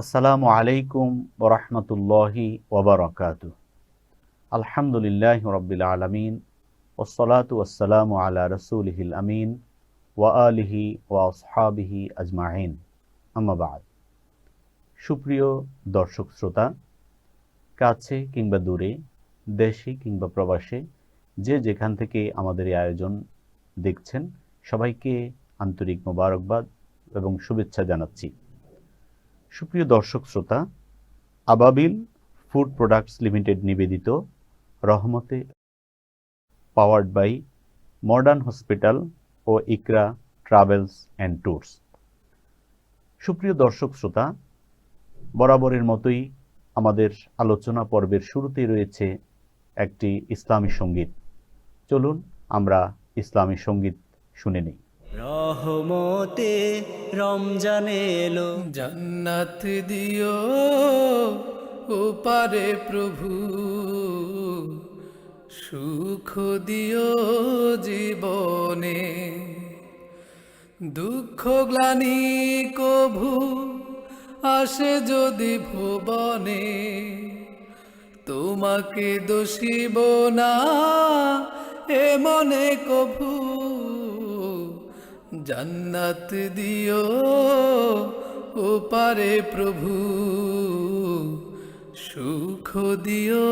আসসালামু আলাইকুম ওয়া রাহমাতুল্লাহি ওয়া বারাকাতুহু। আলহামদুলিল্লাহি রাব্বিল আলামিন ওয়াসসালাতু ওয়াসসালামু আলা রাসূলিহিল আমিন ওয়া আলিহি ওয়া আসহাবিহি আজমাইন। আম্মা বা'দ। সুপ্রিয় দর্শক শ্রোতা, কাছে কিংবা দূরে, দেশে কিংবা প্রবাসে, যে যেখান থেকে আমাদের এই আয়োজন দেখছেন, সবাইকে আন্তরিক মোবারকবাদ এবং শুভেচ্ছা জানাচ্ছি। সুপ্রিয় দর্শক শ্রোতা, আবাবিল ফুড প্রোডাক্টস লিমিটেড নিবেদিত রহমতে পাওয়ার্ড বাই মডার্ন হসপিটাল ও ইকরা ট্রাভেলস অ্যান্ড ট্যুরস। সুপ্রিয় দর্শক শ্রোতা, বরাবরের মতোই আমাদের আলোচনা পর্বের শুরুতেই রয়েছে একটি ইসলামী সঙ্গীত। চলুন আমরা ইসলামী সঙ্গীত শুনে নিই। রহমতে রমজান এলো, জান্নাত দিও ওপারে প্রভু, সুখ দিও জীবনে, দুঃখ গ্লানি কভু আসে যদি ভুবনে, তোমাকে দোষিব না এ মনে কভু, জান্নাত দিও ওপারে প্রভু, সুখ দিও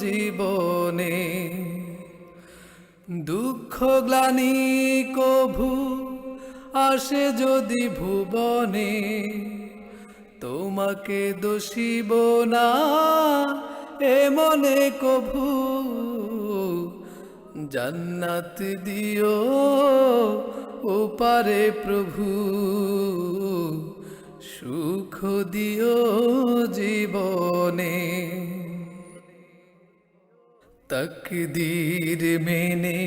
জীবনে, দুঃখ গ্লানি কভু আসে যদি ভুবনে, তোমাকে দোষিব না এ মনে কভু, জান্নাত দিও ওপারে প্রভু, সুখ দিও জীবনে। তাকদীর মেনে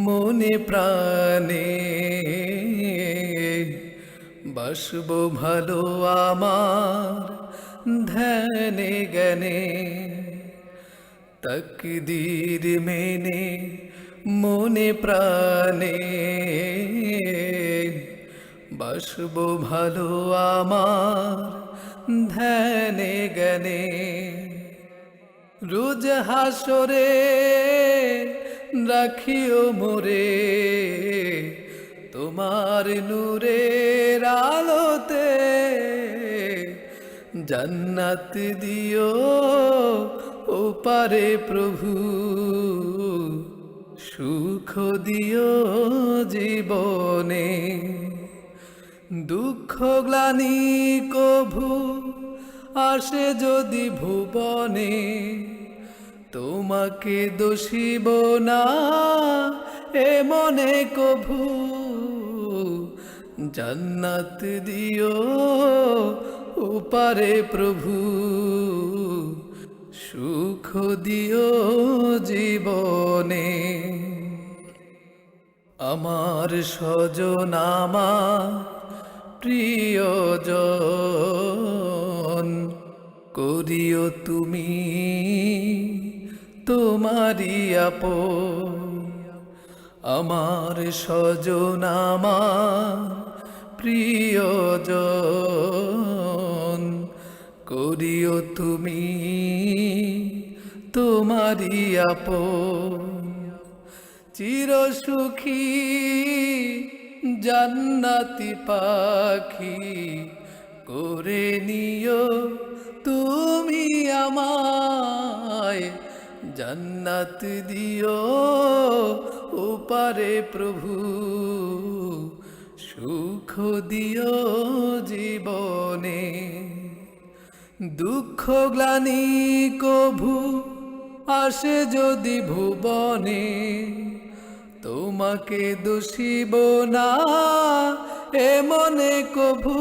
মনে প্রাণে বাসব ভালো আমার ধ্যানে জ্ঞানে, তাকদীর মেনে মনে প্রাণে বাসব ভালো আমার ধ্যানে জ্ঞানে, রোজ হাসরে রাখিও মোরে তোমার নূরের আলোতে, জান্নাত দিও ওপারে প্রভু, সুখ দিও জীবনে, দুঃখ গ্লানি কভু আসে যদি ভুবনে, তোমাকে দোষিব না এ মনে কভু, জান্নাত দিও ওপারে প্রভু, সুখ দিও জীবনে। আমার স্বজন আমার প্রিয়জন, করিও তুমি তোমারি আপন, আমার স্বজন আমার প্রিয়জন, করিও তুমি তোমারি আপন, চির সুখী জান্নাতি পাখি করে নিও তুমি আমায়, জান্নাত দিও ওপারে প্রভু, সুখ দিও জীবনে, দুঃখ গ্লানি কভু আসে যদি ভুবনে, তোমাকে দোষিব না এ মনে কভু,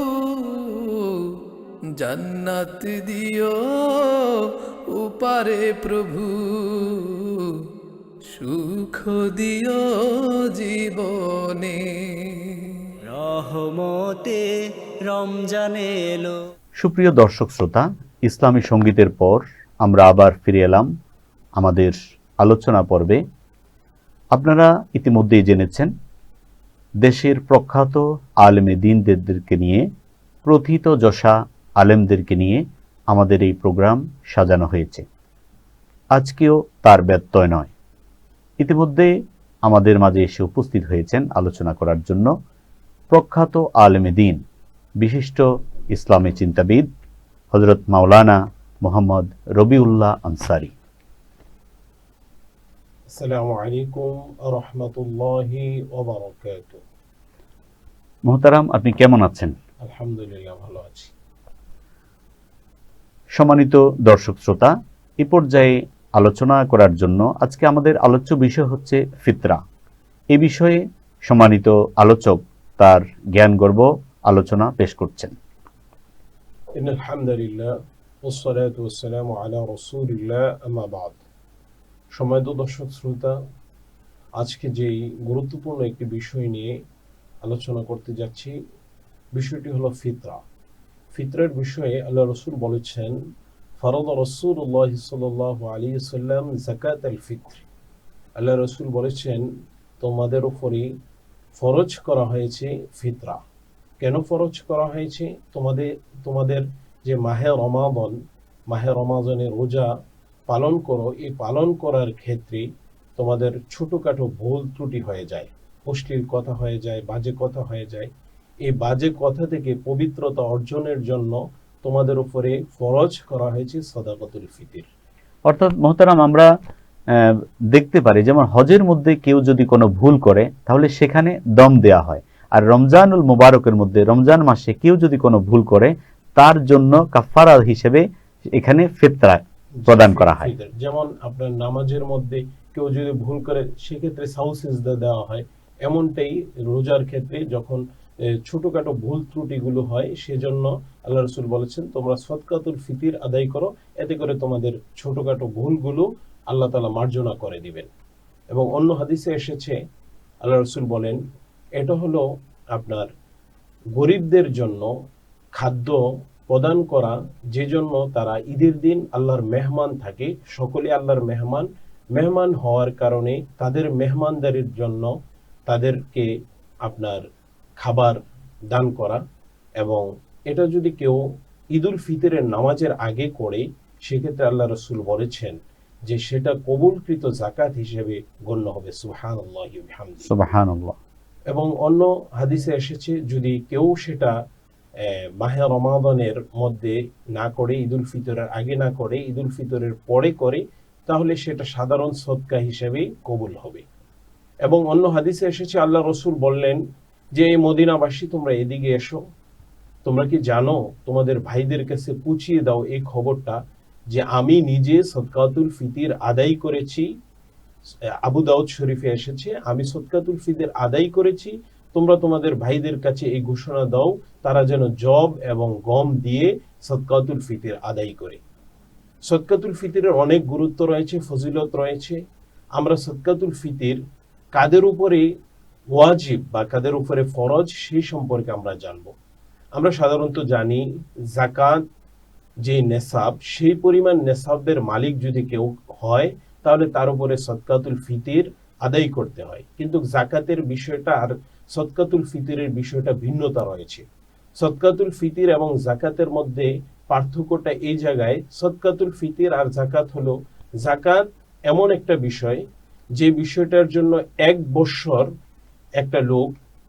জান্নাত দিও ওপারে প্রভু, সুখ দিও জীবনে। রহমতে রমজান এলো। সুপ্রিয় দর্শক শ্রোতা, ইসলামী সঙ্গীতের পর আমরা আবার ফিরে এলাম আমাদের আলোচনা পর্বে। আপনারা ইতিমধ্যেই জেনেছেন দেশের প্রখ্যাত আলেমে দ্বীনদেরকে নিয়ে প্রথিতযশা আলেমদেরকে নিয়ে আমাদের এই প্রোগ্রাম সাজানো হয়েছে। আজকেও তার ব্যত্যয় নয়। ইতিমধ্যে আমাদের মাঝে এসে উপস্থিত হয়েছেন আলোচনা করার জন্য প্রখ্যাত আলেমে দ্বীন, বিশিষ্ট ইসলামী চিন্তাবিদ হযরত মাওলানা মোহাম্মদ রবিউল্লাহ আনসারী। আসসালামু আলাইকুম ওয়া রাহমাতুল্লাহি ওয়া বারাকাতুহু। মোহতারাম, আপনি কেমন আছেন? আলহামদুলিল্লাহ, ভালো আছি। সম্মানিত দর্শক শ্রোতা, এ পর্যায়ে আলোচনা করার জন্য আজকে আমাদের আলোচ্য বিষয় হচ্ছে ফিতরা। এ বিষয়ে সম্মানিত আলোচক তার জ্ঞানগর্ভ আলোচনা পেশ করছেন। ইন্নাল হামদুলিল্লাহ ওয়াস সালাতু ওয়াস সালামু আলা রাসূলিল্লাহ, আম্মা বাদ। সম্মানিত দর্শক শ্রোতা, আজকে যেই গুরুত্বপূর্ণ একটি বিষয় নিয়ে আলোচনা করতে যাচ্ছি, বিষয়টি হলো ফিতরা। ফিতরার বিষয়ে আল্লাহ রাসূল বলেছেন, ফারাদা রাসূলুল্লাহ সাল্লাল্লাহু আলাইহি ওয়াসাল্লাম যাকাতাল ফিত্র। আল্লাহ রাসূল বলেছেন, তোমাদের উপরে ফরজ করা হয়েছে ফিতরা। কেন ফরজ করা হয়েছে? তোমাদের যে মাহে রমাদানের রোজা পালন করো, এই পালন করার ক্ষেত্রে তোমাদের ছোটখাটো ভুল ত্রুটি হয়ে যায়, অশ্লীল কথা হয়ে যায়, বাজে কথা হয়ে যায়। এই বাজে কথা থেকে পবিত্রতা অর্জনের জন্য তোমাদের উপরে ফরজ করা হয়েছে সাদাকাতুল ফিতর। অর্থাৎ মোহতারাম, আমরা দেখতে পারি যেমন হজের মধ্যে কেউ যদি কোনো ভুল করে তাহলে সেখানে দম দেয়া হয়, আর রমজানুল মুবারকের মধ্যে রমজান মাসে কেউ যদি কোনো ভুল করে তার জন্য কাফারা হিসেবে এখানে ফিতরা প্রদান করা হয়। যেমন আপনার নামাজের মধ্যে কেউ যদি ভুল করে সেক্ষেত্রে সাহু সিজদা দেওয়া হয়। এমনটাই রোজার ক্ষেত্রে যখন ছোটখাটো ভুল ত্রুটিগুলো হয়, সেজন্য আল্লাহ রাসূল বলেছেন, তোমরা সদকাতুল ফিতর আদায় করো, এতে করে তোমাদের ছোটখাটো ভুলগুলো আল্লাহ তাআলা মার্জনা করে দিবেন। এবং অন্য হাদিসে এসেছে, আল্লাহ রাসূল বলেন, এটা হলো আপনার গরিবদের জন্য খাদ্য প্রদান করা, যে জন্য তারা ঈদের দিন আল্লাহর মেহমান থাকে। সকলে আল্লাহর মেহমান হওয়ার কারণে তাদের মেহমানদারির জন্য তাদেরকে আপনার খাবার দান করা। এবং এটা যদি কেউ ঈদুল ফিতরের নামাজের আগে করে, সেক্ষেত্রে আল্লাহ রাসূল বলেছেন যে সেটা কবুলকৃত যাকাত হিসেবে গণ্য হবে। সুবহানাল্লাহি ওয়া বিহামদিহি, সুবহানাল্লাহ। এবং অন্য হাদিসে এসেছে, যদি কেউ সেটা মাহে রমাদানের মধ্যে না করে, ঈদুল ফিতরের আগে না করে, ঈদুল ফিতরের পরে করে, তাহলে সেটা সাধারণ সদকা হিসেবে কবুল হবে। এবং অন্য হাদিসে এসেছে, আল্লাহ রাসূল বললেন যে, এই মদিনাবাসী, তোমরা এদিকে এসো, তোমরা কি জানো, তোমাদের ভাইদের কাছে পুছিয়ে দাও এই খবরটা যে আমি নিজে সদকাতুল ফিতর আদায় করেছি। আবু দাউদ শরীফে এসেছে, আমি সদকাতুল ফিতর আদায় করেছি, তোমরা তোমাদের ভাইদের কাছে এই ঘোষণা দাও, তারা যেন জব এবং গম দিয়ে সদকাতুল ফিতর আদায় করে। সদকাতুল ফিতরের অনেক গুরুত্ব রয়েছে, ফজিলত রয়েছে। আমরা সদকাতুল ফিতর কাদের উপরে ওয়াজিব বা কাদের উপরে ফরজ, সেই সম্পর্কে আমরা জানবো। আমরা সাধারণত জানি যাকাত যে নেসাব, সেই পরিমাণ নেসাবের মালিক যদি কেউ হয়, তাহলে তার উপরে সদকাতুল ফিতর আদায় করতে হয়। কিন্তু যাকাতের বিষয়টা আর সদকাতুল ফিতরের বিষয়টা ভিন্নতা রয়েছে। সদকাতুল ফিতর এবং যাকাতের মধ্যে পার্থক্যটা এই জায়গায়, সদকাতুল ফিতর আর যাকাত হলো, যাকাত এমন একটা বিষয় যে বিষয়টার জন্য 1 বছর একটা লোক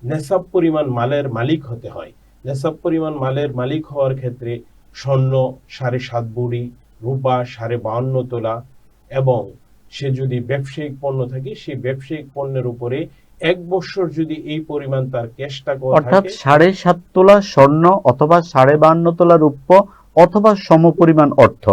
নেসাব পরিমাণ মালের মালিক হতে হয়। নেসাব পরিমাণ মালের মালিক হওয়ার ক্ষেত্রে স্বর্ণ 7.5 ভরি, রূপা 52.5 তোলা, এবং সে যদি ব্যবসায়িক পণ্য থাকে, সেই ব্যবসায়িক পণ্যের উপরে 1 বছর যদি এই পরিমাণ তার ক্যাশ টাকা অর্থাৎ থাকে, 7.5 তোলা স্বর্ণ অথবা 52.5 তোলা রূপ্য অথবা সমপরিমাণ অর্থ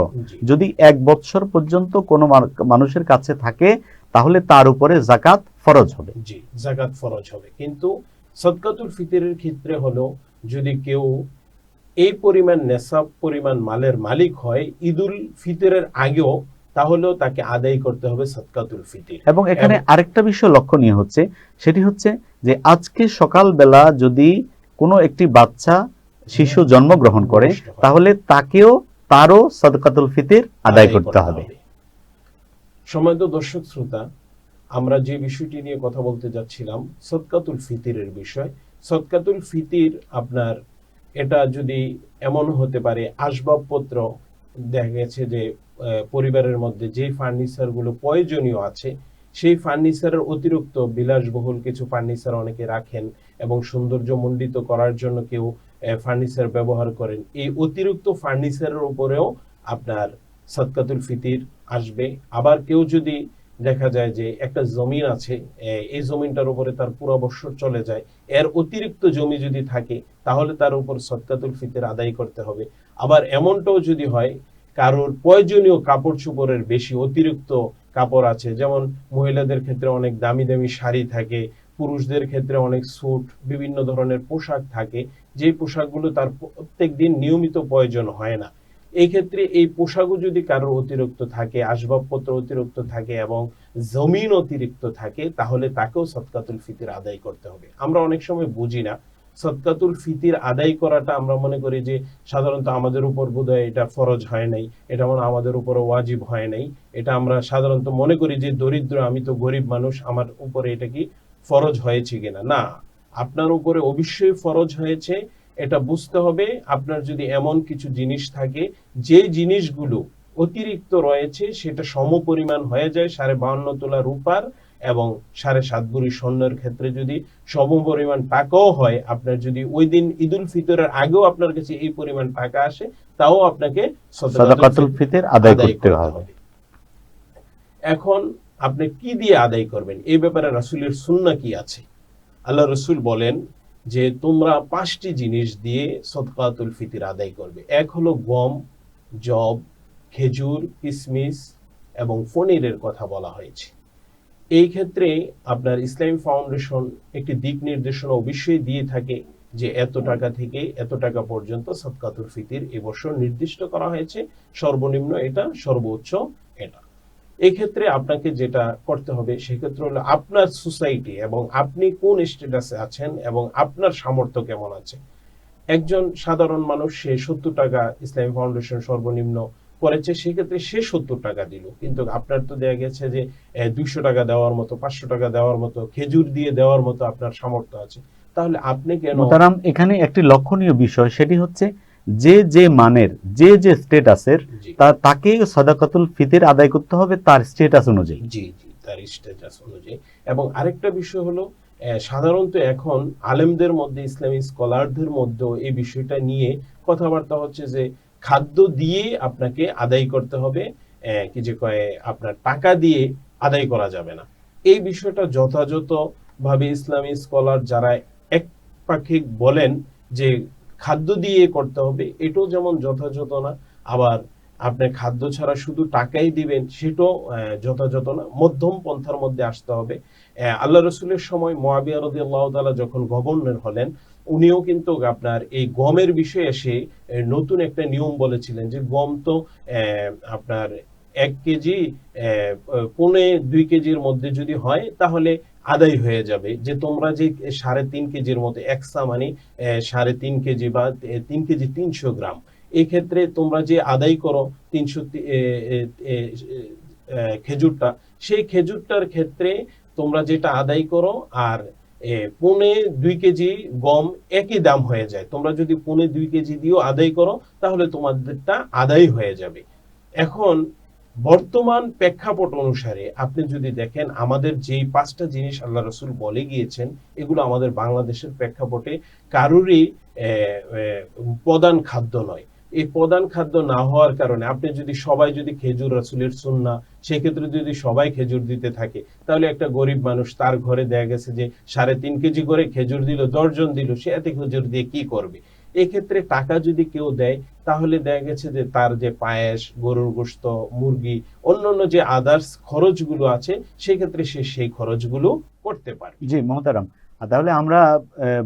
যদি 1 বছর পর্যন্ত কোনো মানুষের কাছে থাকে, তাহলে তার উপরে যাকাত ফরজ হবে। জি, যাকাত ফরজ হবে। কিন্তু সদকাতুল ফিতরের ক্ষেত্রে হলো, যদি কেউ এই পরিমাণ নেসাব পরিমাণ মালের মালিক হয় ঈদুল ফিতরের আগেও, তাহলেও তাকে আদায় করতে হবে সদকাতুল ফিতর। এবং এখানে আরেকটা বিষয় লক্ষণীয় হচ্ছে, সেটি হচ্ছে যে আজকে সকালবেলা যদি কোনো একটি বাচ্চা শিশু জন্মগ্রহণ করে, তাহলে তারও সদকাতুল ফিতর আদায় করতে হবে। সম্মানিত দর্শক শ্রোতা, আমরা যে বিষয়টি নিয়ে কথা বলতে যাচ্ছিলাম, সদকাতুল ফিতরের বিষয়। সদকাতুল ফিতর আপনার এটা যদি এমন হতে পারে আসবাবপত্র, দেখা গেছে যে পরিবারের মধ্যে যে ফার্নিচারগুলো প্রয়োজনীয় আছে সেই ফার্নিচারের অতিরিক্ত বিলাসবহুল কিছু ফার্নিচার অনেকে রাখেন এবং সৌন্দর্য মণ্ডিত করার জন্য কেউ ফার্নিচার ব্যবহার করেন, এই অতিরিক্ত ফার্নিচারের উপরেও আপনার সদকাতুল ফিতির আসবে। আবার কেউ যদি দেখা যায় যে একটা জমিন আছে, এই জমিনটার উপরে তার পুরো বছর চলে যায়, এর অতিরিক্ত জমি যদি থাকে তাহলে তার উপর সদকাতুল ফিতর আদায় করতে হবে। আবার এমনটাও যদি হয় কারোর প্রয়োজনীয় কাপড় চোপড়ের বেশি অতিরিক্ত কাপড় আছে, যেমন মহিলাদের ক্ষেত্রে অনেক দামি দামি শাড়ি থাকে, পুরুষদের ক্ষেত্রে অনেক স্যুট, বিভিন্ন ধরনের পোশাক থাকে, যে পোশাকগুলো তার প্রত্যেক দিন নিয়মিত প্রয়োজন হয় না। এই ক্ষেত্রে এই পোশাকও যদি কারোর অতিরিক্ত থাকে, আসবাবপত্র অতিরিক্ত থাকে এবং জমিন অতিরিক্ত থাকে, তাহলে তাকেও সদকাতুল ফিতর আদায় করতে হবে। আমরা অনেক সময় বুঝি না সদকাতুল ফিতর আদায় করাটা, আমরা মনে করি যে সাধারণত আমাদের উপর বোধহয় এটা ফরজ হয় নাই, এটা মনে আমাদের উপর ওয়াজিব হয় নাই, এটা আমরা সাধারণত মনে করি যে দরিদ্র, আমি তো গরিব মানুষ, আমার উপরে এটা কি ফরজ হয়েছে কিনা। না, আপনার উপরে অবশ্যই ফরজ হয়েছে। এটা বুঝতে হবে, আপনার যদি এমন কিছু জিনিস থাকে যে জিনিসগুলো অতিরিক্ত রয়েছে সেটা সমপরিমাণ হয়ে যায় 52.5 তোলা রূপার এবং 7.5 ভরি স্বর্ণের ক্ষেত্রে যদি সমপরিমাণ টাকাও হয়, আপনার যদি ওই দিন ঈদুল ফিতরের আগেও আপনার কাছে এই পরিমাণ টাকা আসে, তাও আপনাকে সাদাকাতুল ফিতর আদায় করতে হবে। এখন আপনি কি দিয়ে আদায় করবেন, এই ব্যাপারে রাসূলের সুন্নাহ কি আছে? আল্লাহ রাসূল বলেন যে তোমরা 5টি জিনিস দিয়ে সদকাতুল ফিতর আদায় করবে। এক হলো গম, জব, খেজুর, কিশমিশ এবং পনিরের কথা বলা হয়েছে। এই ক্ষেত্রে আপনার ইসলামী ফাউন্ডেশন একটি দিক নির্দেশনা অবশ্যই দিয়ে থাকে যে এত টাকা থেকে এত টাকা পর্যন্ত সদকাতুল ফিতর এবছর নির্দিষ্ট করা হয়েছে, সর্বনিম্ন এটা, সর্বোচ্চ এটা। এক্ষেত্রে আপনাকে যেটা করতে হবে সেক্ষেত্রে হলো আপনার সোসাইটি এবং আপনি কোন স্ট্যাটাসে আছেন এবং আপনার সামর্থ্য কেমন আছে। একজন সাধারণ মানুষ, সে 70 টাকা ইসলামী ফাউন্ডেশন সর্বনিম্ন করেছে, সেক্ষেত্রে সে 70 টাকা দিল, কিন্তু আপনার তো দেয়া গেছে যে 200 টাকা দেওয়ার মতো, 500 টাকা দেওয়ার মতো, খেজুর দিয়ে দেওয়ার মতো আপনার সামর্থ্য আছে, তাহলে আপনি কেন? মোহতারাম, এখানে একটি লক্ষণীয় বিষয়, সেটি হচ্ছে যে যে মানের, যে যে স্ট্যাটাসের, তাকে সাদাকাতুল ফিতর আদায় করতে হবে তার স্ট্যাটাস অনুযায়ী। জি জি, তার স্ট্যাটাস অনুযায়ী। এবং আরেকটা বিষয় হলো, সাধারণত এখন আলেমদের মধ্যে, ইসলামী স্কলারদের মধ্যে এই বিষয়টা নিয়ে কথাবার্তা হচ্ছে যে খাদ্য দিয়ে আপনাকে আদায় করতে হবে, কি যে কয় আপনার টাকা দিয়ে আদায় করা যাবে না। এই বিষয়টা যথাযথভাবে ইসলামী স্কলার যারা একপাক্ষিক বলেন যে খাদ্য দিয়ে করতে হবে, এটাও যেমন যথাযথ না, আবার আপনি খাদ্য ছাড়া শুধু টাকাই দিবেন সেটাও যথাযথ না, মধ্যম পন্থার মধ্যে আসতে হবে। আল্লাহ রাসূলের সময় মুআবিয়া রাদিয়াল্লাহু তাআলা যখন গভর্নর হলেন, উনিও কিন্তু আপনার এই গমের বিষয়ে এসে নতুন একটা নিয়ম বলেছিলেন যে গম তো আপনার 1 কেজি 1.25 কেজির মধ্যে যদি হয় তাহলে আদায় হয়ে যাবে, যে তোমরা যে 3.5 কেজির মতো একসা, মানে 3.5 কেজি বা 3 কেজি 300 গ্রাম, এই ক্ষেত্রে তোমরা যে আদায় করো 300 খেজুরটা, সেই খেজুরটার ক্ষেত্রে তোমরা যেটা আদায় করো আর 1.25 কেজি গম একই দাম হয়ে যায়। তোমরা যদি 1.25 কেজি দিয়েও আদায় করো তাহলে তোমাদেরটা আদায় হয়ে যাবে। এখন বর্তমান প্রেক্ষাপট অনুসারে আপনি যদি দেখেন, আমাদের যেই 5টা জিনিস আল্লাহ রাসূল বলে গিয়েছেন, এগুলো আমাদের বাংলাদেশের প্রেক্ষাপটে কারোরই প্রধান খাদ্য নয়। এই প্রধান খাদ্য না হওয়ার কারণে আপনি যদি সবাই যদি খেজুর, রাসূলের সুন্নাহ, সেক্ষেত্রে যদি সবাই খেজুর দিতে থাকে, তাহলে একটা গরিব মানুষ, তার ঘরে দেখা গেছে যে 3.5 কেজি করে খেজুর দিল, 10 জন দিল, সে এত খেজুর দিয়ে কি করবে? এক্ষেত্রে টাকা যদি কেউ দেয় তাহলে দেখা গেছে যে তার যে পায়েস, গরুর গোশত, মুরগি, অন্যান্য যে আদার্স খরচগুলো আছে, সেক্ষেত্রে সে সেই খরচগুলো করতে পারে। জি মোহতারাম, তাহলে আমরা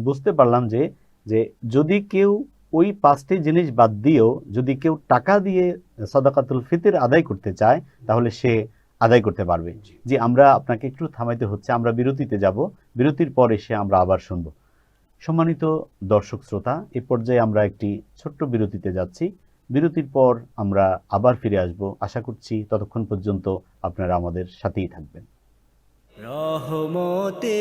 বুঝতে পারলাম যে যে যদি কেউ ওই 5টি জিনিস বাদ দিয়েও যদি কেউ টাকা দিয়ে সাদাকাতুল ফিতর আদায় করতে চায় তাহলে সে আদায় করতে পারবে। জি, আমরা আপনাকে একটু থামাইতে হচ্ছে, আমরা বিরতিতে যাব, বিরতির পর এসে আমরা আবার শুনব। সম্মানিত দর্শক শ্রোতা, এই পর্যায়ে আমরা একটি ছোট্ট বিরতিতে যাচ্ছি, বিরতির পর আমরা আবার ফিরে আসব। আশা করছি ততক্ষণ পর্যন্ত আপনারা আমাদের সাথেই থাকবেন। রহমতে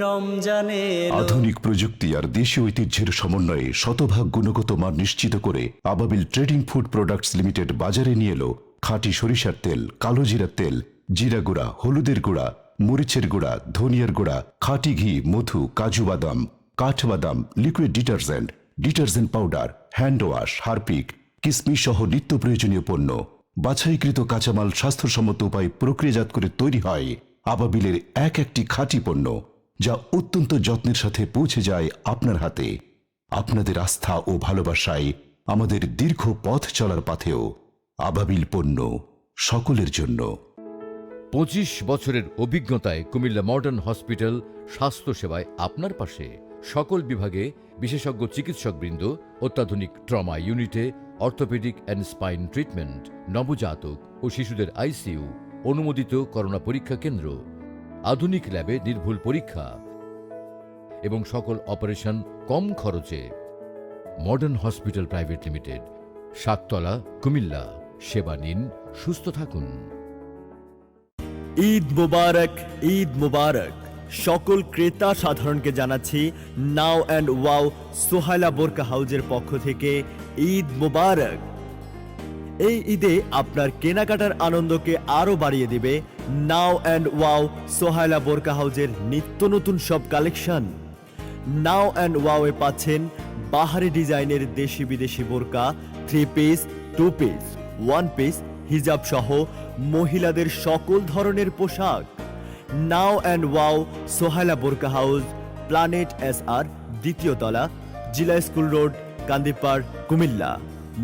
রমজান এলো। আধুনিক প্রযুক্তি আর দেশীয় ঐতিহ্যের সমন্বয়ে শতভাগ গুণগত মান নিশ্চিত করে আবাবিল ট্রেডিং ফুড প্রোডাক্টস লিমিটেড বাজারে নিয়ে এলো খাঁটি সরিষার তেল, কালো জিরার তেল, জিরা গুঁড়া, হলুদের গুঁড়া, মরিচের গুঁড়া, ধনিয়ার গুঁড়া, খাঁটি ঘি, মধু, কাজু বাদাম, কাঠবাদাম, liquid detergent, detergent powder, hand wash, Harpic, কিসমিস সহ নিত্য প্রয়োজনীয় পণ্য বাছাইকৃত কাঁচামাল স্বাস্থ্যসম্মত উপায়ে প্রক্রিয়াজাত করে তৈরি হয় আবাবিলের এক একটি খাঁটি পণ্য, যা অত্যন্ত যত্নের সাথে পৌঁছে যায় আপনার হাতে। আপনাদের আস্থা ও ভালোবাসায় আমাদের দীর্ঘ পথ চলার পথেও আবাবিল পণ্য সকলের জন্য। 25 বছরের অভিজ্ঞতায় কুমিল্লা মডার্ন হসপিটাল স্বাস্থ্যসেবায় আপনার পাশে। সকল বিভাগে বিশেষজ্ঞ চিকিৎসকবৃন্দ, অত্যাধুনিক ট্রমা ইউনিটে অর্থোপেডিক অ্যান্ড স্পাইন ট্রিটমেন্ট, নবজাতক ও শিশুদের আইসিইউ, অনুমোদিত করোনা পরীক্ষা কেন্দ্র, আধুনিক ল্যাবে নির্ভুল পরীক্ষা এবং সকল অপারেশন কম খরচে। মডার্ন হসপিটাল প্রাইভেট লিমিটেড, সাততলা, কুমিল্লা। সেবা নিন, সুস্থ থাকুন। ঈদ মুবারক, ঈদ মুবারক। সকল ক্রেতা সাধারণকে জানাচ্ছি নাও অ্যান্ড ওয়াও সোহাইলা বোরকা হাউজের পক্ষ থেকে ঈদ মুবারক। এই ঈদে আপনার কেনাকাটার আনন্দকে আরও বাড়িয়ে দিবে নাও অ্যান্ড ওয়াও সোহাইলা বোরকা হাউজের নিত্য নতুন সব কালেকশন। নাও অ্যান্ড ওয়াওয়ে পাচ্ছেন বাহারি ডিজাইনের দেশি বিদেশি বোরকা, 3 পিস, 2 পিস, 1 পিস, হিজাব সহ মহিলাদের সকল ধরনের পোশাক। নাও অ্যান্ড ওয়াও সোহাইলা বোরকা হাউস, প্ল্যানেট SR, দ্বিতীয় তলা, জিলা স্কুল রোড, কান্দিপাড়, কুমিল্লা।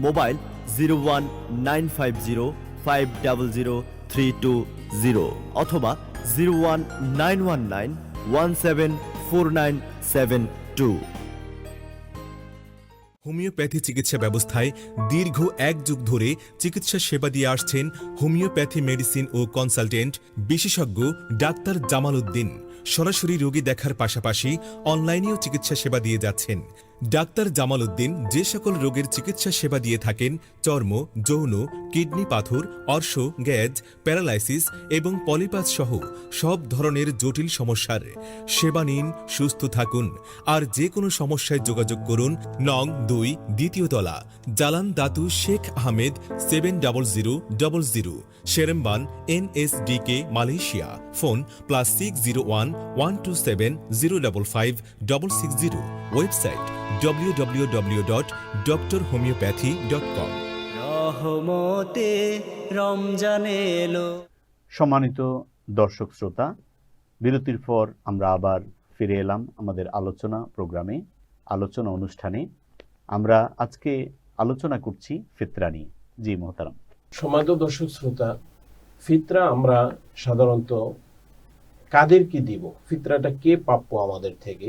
মোবাইল 01950500320 অথবা 01919174972। হোমিওপ্যাথি চিকিৎসা ব্যবস্থায় দীর্ঘ 1 যুগ ধরে চিকিৎসা সেবা দিয়ে আসছেন হোমিওপ্যাথি মেডিসিন ও কনসালটেন্ট বিশেষজ্ঞ ডাক্তার জামাল উদ্দিন। সরাসরি রোগী দেখার পাশাপাশি অনলাইনেও চিকিৎসা সেবা দিয়ে যাচ্ছেন। ডাক্তার জামাল উদ্দিন যে সকল রোগের চিকিৎসা সেবা দিয়ে থাকেন চর্ম, যৌন, কিডনি পাথর, অর্শ, গ্যাজ, প্যারালাইসিস এবং পলিপাস সহ সব ধরনের জটিল সমস্যার সেবা নিন, সুস্থ থাকুন। আর যে কোনো সমস্যায় যোগাযোগ করুন নং 2, দ্বিতীয় তলা, Jalan Datuk Sheikh Ahmed, 700000, শেরেমবান, NSDK, Malaysia. Phone +601127055660। Website www.drhomeopathy.com। রহমতে রমজান এলো। সম্মানিত দর্শক শ্রোতা, বিরতির পর আমরা আবার ফিরে এলাম আমাদের আলোচনা প্রোগ্রামে, আলোচনা অনুষ্ঠানে। আমরা আজকে আলোচনা করছি ফিতরা নিয়ে। জি মোহতারাম। সম্মানিত দর্শক শ্রোতা, ফিতরা আমরা সাধারণত কাদেরকে দিব? ফিতরাটা কে প্রাপ্য আমাদের থেকে?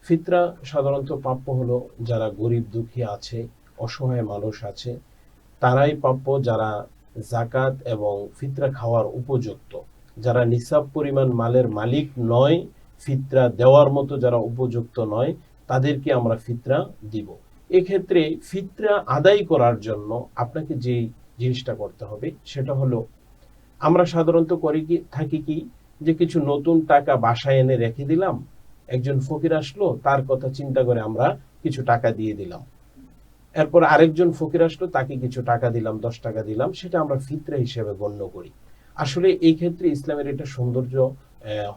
ফিতরা সাধারণত প্রাপ্য হলো যারা গরিব দুঃখী আছে, অসহায় মানুষ আছে, তারাই প্রাপ্য। যারা জাকাত এবং ফিতরা খাওয়ার উপযুক্ত, যারা নিসাব পরিমাণ মালের মালিক নয়, ফিতরা দেওয়ার মতো যারা উপযুক্ত নয়, তাদেরকে আমরা ফিতরা দিব। এক্ষেত্রে ফিতরা আদায় করার জন্য আপনাকে যে জিনিসটা করতে হবে সেটা হলো, আমরা সাধারণত করি কি থাকি কি যে কিছু নতুন টাকা বাসায় এনে রেখে দিলাম, একজন ফকির আসলো, তার কথা চিন্তা করে আমরা কিছু টাকা দিয়ে দিলাম। এরপর আরেকজন ফকির আসলো, তাকে কিছু টাকা দিলাম, 10 টাকা দিলাম, সেটা আমরা ফিতরা হিসেবে গণ্য করি। আসলে এই ক্ষেত্রে ইসলামের এটা সৌন্দর্য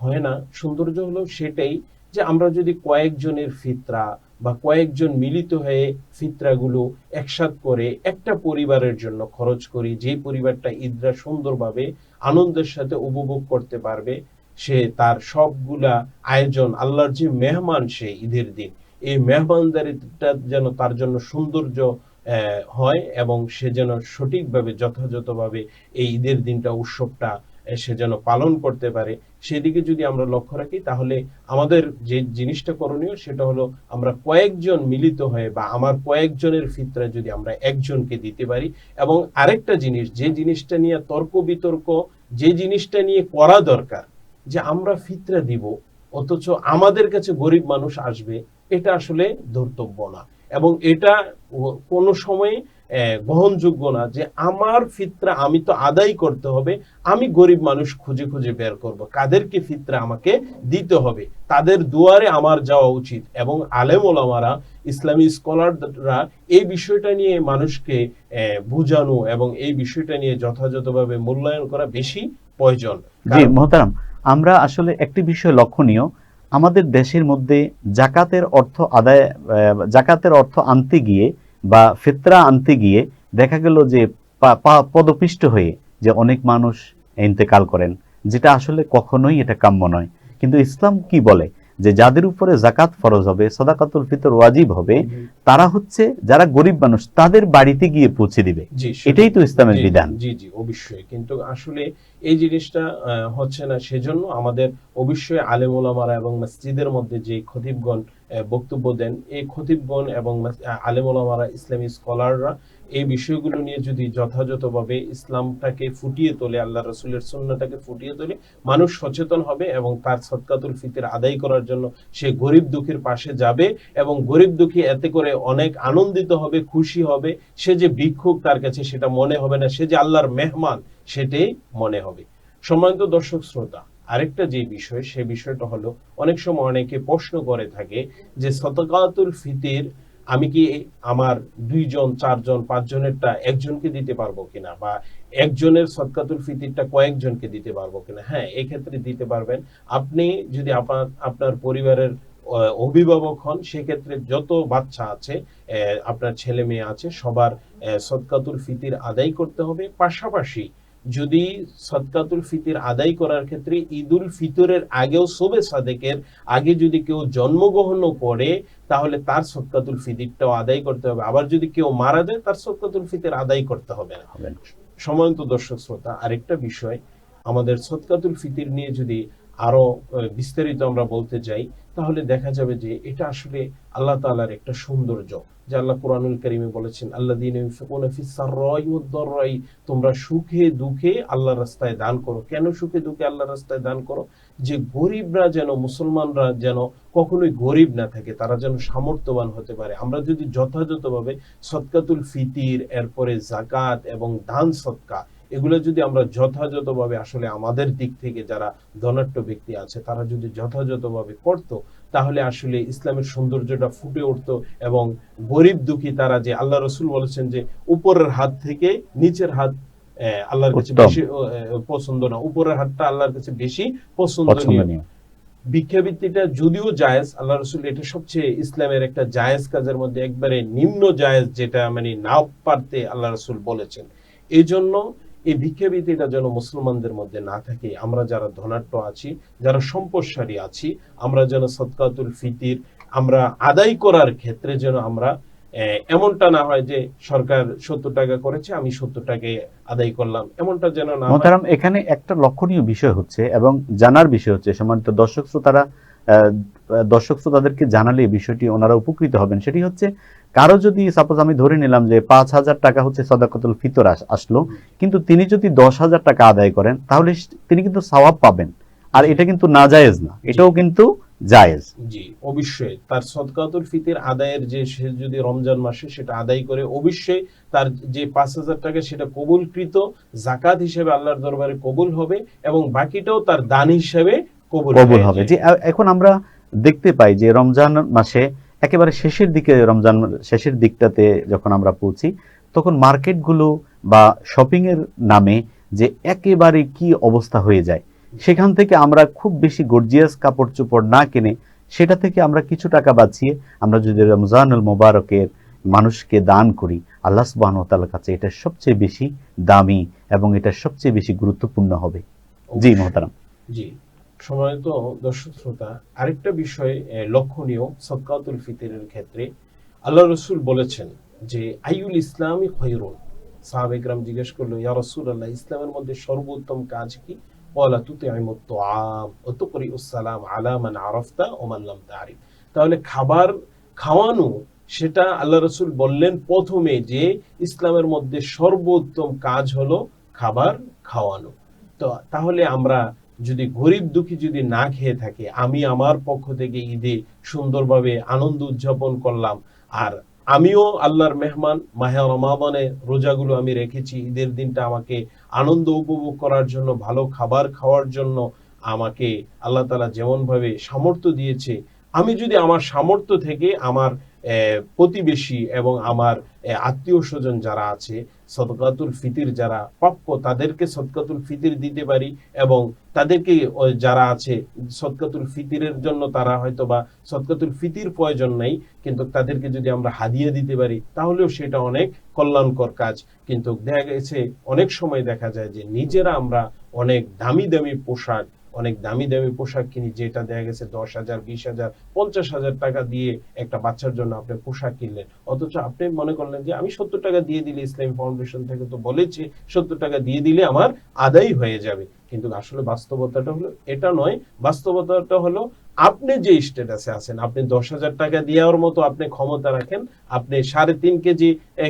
হয় না। সৌন্দর্য হলো সেটাই যে আমরা যদি কয়েকজনের ফিতরা বা কয়েকজন মিলিত হয়ে ফিতরাগুলো একসাথ করে একটা পরিবারের জন্য খরচ করি, যে পরিবারটা ঈদটা সুন্দরভাবে আনন্দের সাথে উপভোগ করতে পারবে, সে তার সবগুলা আয়োজন, আল্লাহর যে মেহমান সে ঈদের দিন, এই মেহমানদারিটা যেন তার জন্য সৌন্দর্য হয় এবং সে যেন সঠিকভাবে যথাযথভাবে এই ঈদের দিনটা, উৎসবটা সে যেন পালন করতে পারে, সেদিকে যদি আমরা লক্ষ্য রাখি, তাহলে আমাদের যে জিনিসটা করণীয় সেটা হলো আমরা কয়েকজন মিলিত হয়ে বা আমার কয়েকজনের ফিতরা যদি আমরা একজনকে দিতে পারি। এবং আরেকটা জিনিস, যে জিনিসটা নিয়ে তর্ক বিতর্ক, যে জিনিসটা নিয়ে করা দরকার যে আমরা ফিতরা দিব অথচ আমাদের কাছে গরিব মানুষ আসবে, এটা আসলে ধর্তব্য না। এবং এটা কোনো সময় গ্রহণযোগ্য না যে আমার ফিতরা আমি তো আদায় করতে হবে, আমি গরিব মানুষ খুঁজে খুঁজে বের করব কাদেরকে ফিতরা আমাকে দিতে হবে, তাদের দুয়ারে আমার যাওয়া উচিত। এবং আলেম ওলামারা, ইসলামী স্কলাররা এই বিষয়টা নিয়ে মানুষকে বুঝানো এবং এই বিষয়টা নিয়ে যথাযথভাবে মূল্যায়ন করা বেশি প্রয়োজন। জি মোহতারাম, আমরা আসলে একটি বিষয় লক্ষণীয়, আমাদের দেশের মধ্যে জাকাতের অর্থ আনতে গিয়ে বা ফিতরা আনতে গিয়ে দেখা গেল যে পদপিষ্ট হয়ে যে অনেক মানুষ ইন্তেকাল করেন, যেটা আসলে কখনোই এটা কাম্য নয়। কিন্তু ইসলাম কি বলে যে যাদের উপরে জাকাত ফরজ হবে, সাদাকাতুল ফিতর ওয়াজিব হবে, তারা হচ্ছে যারা গরিব মানুষ, তাদের বাড়িতে গিয়ে পৌঁছে দিবে। এটাই তো ইসলামের বিধান। জি জি অবশ্যই, কিন্তু আসলে এই জিনিসটা হচ্ছে না। সেজন্য আমাদের অবশ্যই আলেম ওলামারা এবং মসজিদের মধ্যে যে খতিবগণ বক্তব্য দেন, এই খতিবগণ এবং আলেম ওলামারা, ইসলামী স্কলাররা এই বিষয়গুলো নিয়ে যদি যথাযথভাবে ইসলামটাকে ফুটিয়ে তোলে, আল্লাহ রাসূলের সুন্নাহটাকে ফুটিয়ে তোলে, মানুষ সচেতন হবে এবং তার সদকাতুল ফিতর আদায় করার জন্য সে গরিব দুঃখীর পাশে যাবে এবং গরিব দুঃখী এতে করে অনেক আনন্দিত হবে, খুশি হবে। সে যে ভিক্ষুক তার কাছে সেটা মনে হবে না, সে যে আল্লাহর মেহমান সেটাই মনে হবে। সম্মানিত দর্শক শ্রোতা, আরেকটা যে বিষয়, সে বিষয়টা হলো অনেক সময় অনেকে প্রশ্ন করে থাকে যে সদকাতুল ফিতর আমি কি আমার 2 জন 4 জন 5 জনেরটা একজনকে দিতে পারবো কিনা, বা একজনের সদকাতুল ফিতরটা কয়েকজনকে দিতে পারবো কিনা? হ্যাঁ, এই ক্ষেত্রে দিতে পারবেন। আপনি যদি আপনার পরিবারের অভিভাবক হন, সেক্ষেত্রে যত বাচ্চা আছে, আপনার ছেলে মেয়ে আছে, সবার সদকাতুল ফিতর আদায় করতে হবে। পাশাপাশি যদি সদকাতুল ফিতর আদায় করার ক্ষেত্রে ঈদুল ফিতরের আগেও শবে সাদেকের আগে যদি কেউ জন্মগ্রহণও করে, তাহলে তার সদকাতুল ফিতরটাও আদায় করতে হবে। আবার যদি কেউ মারা যায়, তার সদকাতুল ফিতর আদায় করতে হবে না। সম্মানিত দর্শক শ্রোতা, আরেকটা বিষয়, আমাদের সদকাতুল ফিতর নিয়ে যদি আরো বিস্তারিত আমরা বলতে যাই, তাহলে দেখা যাবে যে এটা আসলে আল্লাহ তাআলার একটা সৌন্দর্য, যে আল্লাহ কোরআনুল কারীমে বলেছেন, আল্লাযীনা ইউনফিকুনা ফিস সাররাই ওয়াদ দাররাই, তোমরা সুখে দুঃখে আল্লাহর রাস্তায় দান করো। কেন সুখে দুঃখে আল্লাহর রাস্তায় দান করো? যে গরিবরা যেন, মুসলমানরা যেন কখনোই গরিব না থাকে, তারা যেন সামর্থ্যবান হতে পারে। আমরা যদি যথাযথভাবে সদকাতুল ফিতর, এরপরে যাকাত এবং দান সদকা, এগুলো যদি আমরা যথাযথভাবে আসলে আমাদের দিক থেকে যারা ধনাঢ্য ব্যক্তি আছে তারা যদি যথাযথভাবে করতো, তাহলে আসলে ইসলামের সৌন্দর্যটা ফুটে উঠতো এবং গরিব দুঃখী তারা, যে আল্লাহ রাসূল বলেছেন যে উপরের হাত থেকে নিচের হাত আল্লাহর কাছে বেশি পছন্দ না, উপরের হাতটা আল্লাহর কাছে বেশি পছন্দনীয়। ভিক্ষাবৃত্তিটা যদিও জায়েজ, আল্লাহ রাসূল এটা সবচেয়ে ইসলামের একটা জায়েজ কাজের মধ্যে একবারে নিম্ন জায়েজ, যেটা মানে না পারতে আল্লাহ রাসূল বলেছেন। এই জন্য এই ভিক্ষাবৃত্তিটা যেন মুসলমানদের মধ্যে না থাকে। আমরা যারা ধনাঢ্য আছি, যারা সম্পদশালী আছি, আমরা যেন সদকাতুল ফিতর আমরা আদায় করার ক্ষেত্রে যেন আমরা এমনটা না হয় যে সরকার 70 টাকা করেছে, আমি 70 টাকায় আদায় করলাম, এমনটা যেন না হয়। মোহতারাম, এখানে একটা লক্ষণীয় বিষয় হচ্ছে এবং জানার বিষয় হচ্ছে, সম্মানিত দর্শক শ্রোতাদেরকে জানালে এই বিষয়টি ওনারা উপকৃত হবেন। সেটি হচ্ছে, কারো যদি সাপোজ আমি ধরে নিলাম যে 5,000 টাকা হচ্ছে সাদাকাতুল ফিতর আসলো, কিন্তু তিনি যদি 10,000 টাকা আদায় করেন, তাহলে তিনি কিন্তু সওয়াব পাবেন। আর এটা কিন্তু নাজায়েজ না, এটাও কিন্তু জায়েজ। জি অবশ্যই, তার সদকাতুল ফিতর আদায়ের যে, সে যদি রমজান মাসে সেটা আদায় করে, অবশ্যই তার যে 5,000 টাকা সেটা কবুলকৃত যাকাত হিসেবে আল্লাহর দরবারে কবুল হবে এবং বাকিটাও তার দান হিসেবে কবুল হবে। যে এখন আমরা দেখতে পাই যে রমজান মাসে একেবারে শেষের দিকে, রমজান শেষের দিকটাতে যখন আমরা পৌঁছি, তখন মার্কেটগুলো বা শপিং এর নামে যে একেবারে কি অবস্থা হয়ে যায়, সেখান থেকে আমরা খুব বেশি গর্জিয়াস কাপড় চোপড় না কিনে সেটা থেকে আমরা কিছু টাকা বাঁচিয়ে আমরা যদি রমজানুল মুবারকের মানুষকে দান করি, আল্লাহ সুবহানাহু ওয়া তাআলার কাছে এটা সবচেয়ে বেশি দামি এবং এটা সবচেয়ে বেশি গুরুত্বপূর্ণ হবে। জি মোহতারাম। জি সম্মানিত দর্শক শ্রোতা, আরেকটা বিষয় লক্ষণীয় সদকাতুল ফিতরের ক্ষেত্রে, আল্লাহ রাসূল বলেছেন যে আইয়ুল ইসলামি খায়রুন। সাহাবায়ে কেরাম জিজ্ঞেস করলো, ইয়া রাসূলুল্লাহ, ইসলামের মধ্যে সর্বোত্তম কাজ কি? ক্বালা তুতিমুত তুআম ওয়া তুকরিউস সালাম আলা মান আরাফতা ওয়া মান লাম তারিফ। তাহলে খাবার খাওয়ানো, সেটা আল্লাহ রাসূল বললেন প্রথমে যে ইসলামের মধ্যে সর্বোত্তম কাজ হলো খাবার খাওয়ানো। তো তাহলে আমরা যদি গরিব দুঃখী যদি না খেয়ে থাকে, আমি আমার পক্ষ থেকে ঈদে সুন্দরভাবে আনন্দ উদযাপন করলাম, আর আমিও আল্লাহর মেহমান, মাহে রমাদানে রোজাগুলো আমি রেখেছি, ঈদের দিনটা আমাকে আনন্দ উপভোগ করার জন্য, ভালো খাবার খাওয়ার জন্য আমাকে আল্লাহ তাআলা যেমন ভাবে সামর্থ্য দিয়েছে, আমি যদি আমার সামর্থ্য থেকে আমার প্রতিবেশী এবং আমার আত্মীয় স্বজন যারা আছে, সদকাতুল ফিতির যারা প্রাপ্য, তাদেরকে সদকাতুল ফিতির দিতে পারি, এবং তাদেরকে যারা আছে সদকাতুল ফিতিরের জন্য তারা হয়তো বা সদকাতুল ফিতির প্রয়োজন নাই, কিন্তু তাদেরকে যদি আমরা হাদিয়া দিতে পারি তাহলেও সেটা অনেক কল্যাণকর কাজ। কিন্তু দেখা গেছে অনেক সময় দেখা যায় যে নিজেরা আমরা অনেক দামি দামি পোশাক, অনেক দামি দামি পোশাক কিনি, যেটা দেখা গেছে 10,000, 20,000, 50,000 টাকা দিয়ে একটা বাচ্চার জন্য আপনি পোশাক কিনলেন, অথচ আপনি মনে করলেন যে আমি 70 টাকা দিয়ে দিলে, ইসলামী ফাউন্ডেশন থেকে তো বলেছে 70 টাকা দিয়ে দিলে আমার আদায় হয়ে যাবে। কিন্তু আসলে বাস্তবতাটা হলো এটা নয়। বাস্তবতাটা হলো আপনি যে স্ট্যাটাসে আছেন, আপনি 10,000 টাকা দেওয়ার মতো আপনি ক্ষমতা রাখেন, আপনি 3.5 কেজি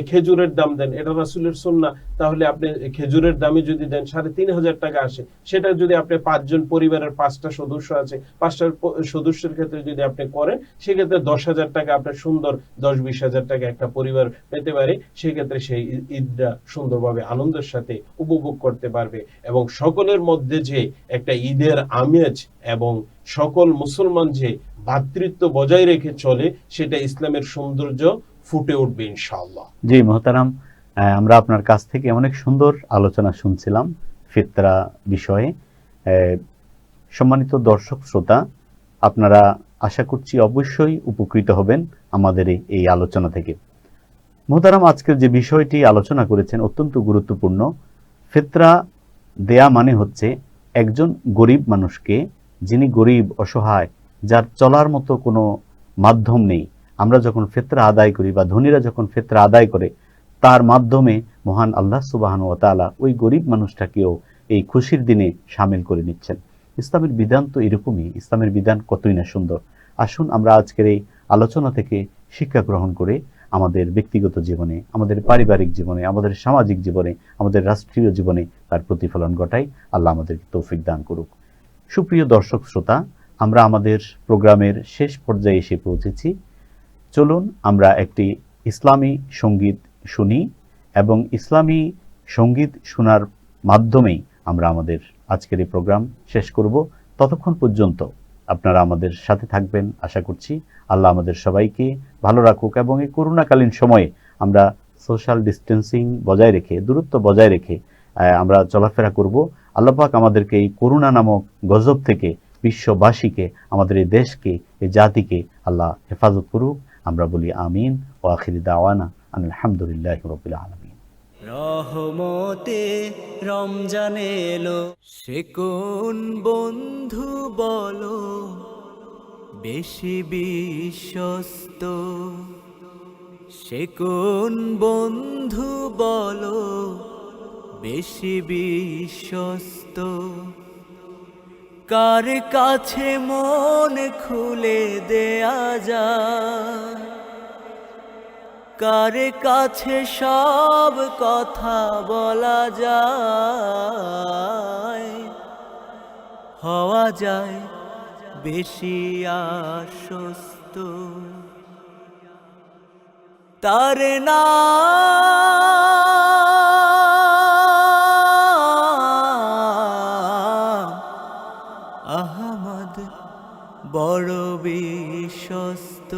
খেজুরের দাম দেন, এটা রাসূলের সুন্নাহ, তাহলে আপনি খেজুরের দামে যদি দেন 3,500 টাকা আসে, সেটা যদি আপনি 5 জন পরিবারের 5টা সদস্য আছে, 5টা সদস্যের ক্ষেত্রে যদি আপনি করেন, সেক্ষেত্রে 10,000 টাকা আপনার সুন্দর 10-20,000 টাকা একটা পরিবার পেতে পারে। সেক্ষেত্রে সেই ঈদটা সুন্দরভাবে আনন্দের সাথে উপভোগ করতে পারবে, এবং সকলের মধ্যে যে একটা ঈদের আমেজ এবং সকল মুসলমান যে ভ্রাতৃত্ব বজায় রেখে চলে, সেটা ইসলামের সৌন্দর্য ফুটে উঠবে ইনশাআল্লাহ। জি মোহতারাম, আমরা আপনার কাছ থেকে অনেক সুন্দর আলোচনা শুনছিলাম ফিতরা বিষয়ে। সম্মানিত দর্শক শ্রোতা, আপনারা আশা করছি অবশ্যই উপকৃত হবেন আমাদের এই আলোচনা থেকে। মোহতারাম, আজকের যে বিষয়টি আলোচনা করেছেন অত্যন্ত গুরুত্বপূর্ণ। ফিতরা দেয়া মানে হচ্ছে একজন গরিব মানুষকে, যিনি গরিব, অসহায়, যার চলার মতো কোনো মাধ্যম নেই, আমরা যখন ফিতরা আদায় করি বা ধনীরা যখন ফিতরা আদায় করে, তার মাধ্যমে মহান আল্লাহ সুবহানাহু ওয়া তাআলা ওই গরিব মানুষটাকেও এই খুশির দিনে শামিল করে নিচ্ছেন। ইসলামের বিধান তো এরকমই, ইসলামের বিধান কতই না সুন্দর। আসুন আমরা আজকের এই আলোচনা থেকে শিক্ষা গ্রহণ করে আমাদের ব্যক্তিগত জীবনে, আমাদের পারিবারিক জীবনে, আমাদের সামাজিক জীবনে, আমাদের রাষ্ট্রীয় জীবনে তার প্রতিফলন ঘটাই। আল্লাহ আমাদেরকে তৌফিক দান করুক। সুপ্রিয় দর্শক শ্রোতা, আমরা আমাদের প্রোগ্রামের শেষ পর্যায়ে এসে পৌঁছেছি। চলুন আমরা একটি ইসলামী সঙ্গীত শুনি, এবং ইসলামী সঙ্গীত শোনার মাধ্যমেই আমরা আমাদের আজকের এই প্রোগ্রাম শেষ করব। ততক্ষণ পর্যন্ত আপনারা আমাদের সাথে থাকবেন আশা করছি। আল্লাহ আমাদের সবাইকে ভালো রাখুক, এবং এই করোনাকালীন সময়ে আমরা সোশ্যাল ডিস্টেন্সিং বজায় রেখে, দূরত্ব বজায় রেখে আমরা চলাফেরা করব। আল্লাহ পাক আমাদেরকে এই করোনা নামক গজব থেকে, বিশ্ববাসীকে, আমাদের এই দেশকে, এই জাতিকে আল্লাহ হেফাজত করুক। আমরা বলি আমিন। ওয়া আখিরি দাওয়ানা আলহামদুলিল্লাহি রাব্বিল আলামিন। রহমতে রমজান এলো, সে কোন বন্ধু বলো বেশি বিশ্বস্ত, সে কোন বন্ধু বলো বেশি বিশ্বস্ত, কার কাছে মন খুলে দেয়া যায়, কার কাছে সব কথা বলা যায়, হওয়া যায় বেশি আশ্বস্ত, তার নাম আহমদ, বড় বিশ্বস্ত।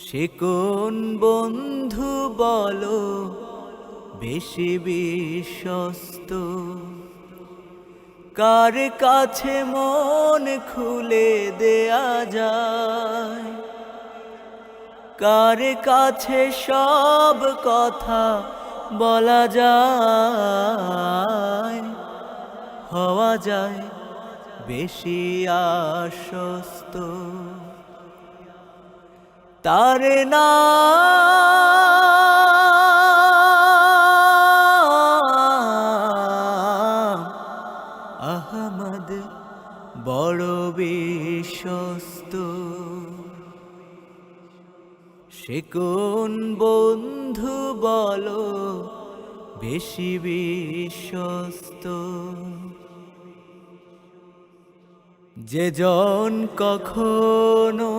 সে কোন বন্ধু বলো বেশি বিশ্বস্ত, কার কাছে মন খুলে দেয়া যায়, কার কাছে সব কথা বলা যায়, হওয়া যায় বেশি আশ্বস্ত, তার নাম আহমদ, বড় বিশ্বস্ত। সে কোন বন্ধু বলো বেশি বিশ্বস্ত, যে জন কখনো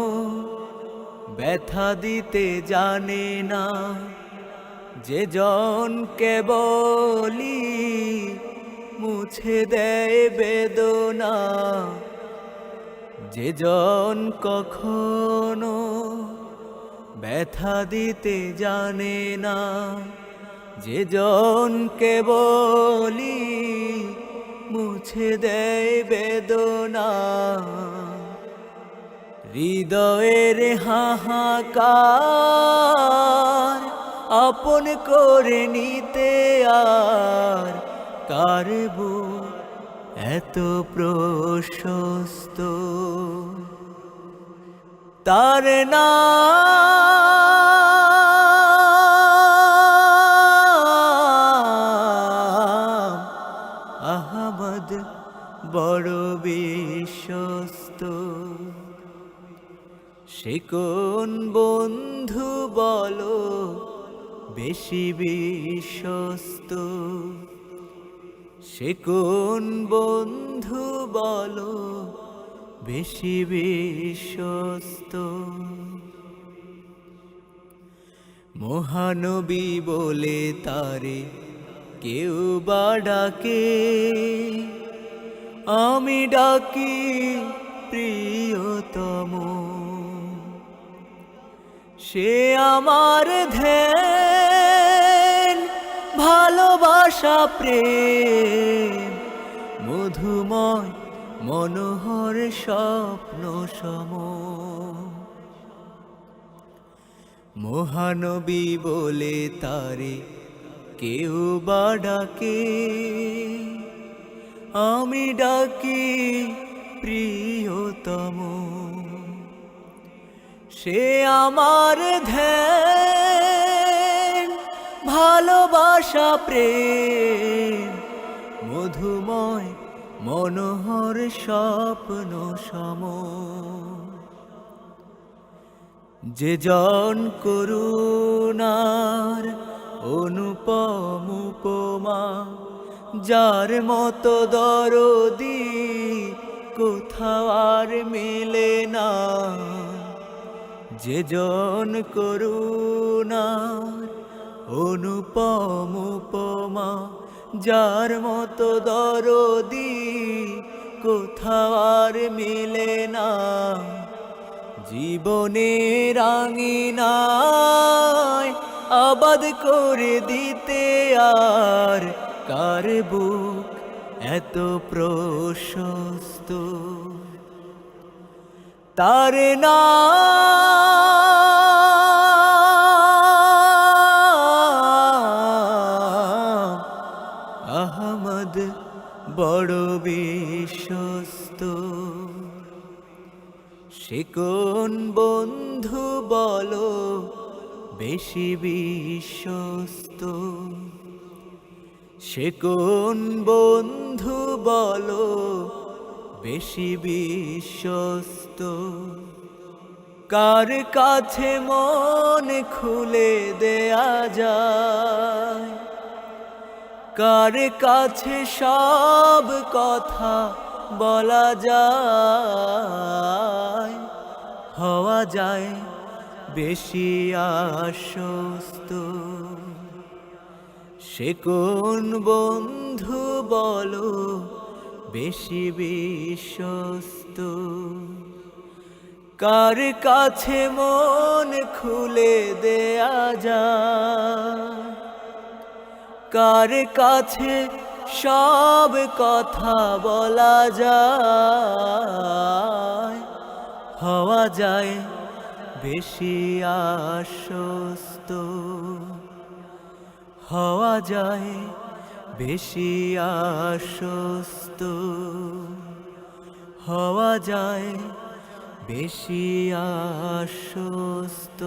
ব্যথা দিতে জানে না, যে জন কেবলি মুছে দেয় বেদনা, যে জন কখনো ব্যথা দিতে জানে না, যে জন কেবলি মুছে দেয় বেদনা, হৃদয়ের হাহাকার আপন করে নিতে আর কার বুক এত প্রশস্ত, তার নাম আহমদ বড় বিশ্বস্ত। সে কোন বন্ধু বলো বেশি বিশ্বস্ত, সে কোন বন্ধু বলো বেশি বিশ্বস্ত। মহানবী বলে তারে কেউ বা ডাকে, আমি ডাকি প্রিয়তম। সে আমার ধ্যান ভালোবাসা প্রেম মধুময় মনোহর স্বপ্ন সম। মহানবী বলে তারে কেউ বা ডাকে, আমি ডাকি প্রিয়তম। সে আমার ধ্যান ভালোবাসা প্রেম মধুময় মনোহর স্বপ্ন সম। যে জন করুণার অনুপম উপমা, যার মতো দরদি কোথাও আর মেলে না। যে জন করুণার অনুপম উপমা, যার মতো দরদি কোথাও আর মেলে না। জীবনের আঙিনায় আবাদ করে দিতে আর কার বুক এত প্রশস্ত, তার নাম আহমদ বড় বিশ্বস্ত। সে কোন বন্ধু বলো বেশি বিশ্বস্ত, সে কোন বন্ধু বলো বেশি বিশ্বস্ত। কার কাছে মন খুলে দেয়া যায়, কার কাছে সব কথা বলা যায়, হওয়া যায় বেশি আশ্বস্ত। সে কোন বন্ধু বলো বেশি বিশ্বস্ত। কার কাছে মন খুলে দেয়া যায়, কার কাছে সব কথা বলা যায়, হওয়া যায় বেশি আশ্বস্ত, হওয়া যায় বেশি আশ্বস্ত, হওয়া যায় বেশি আশ্বস্ত।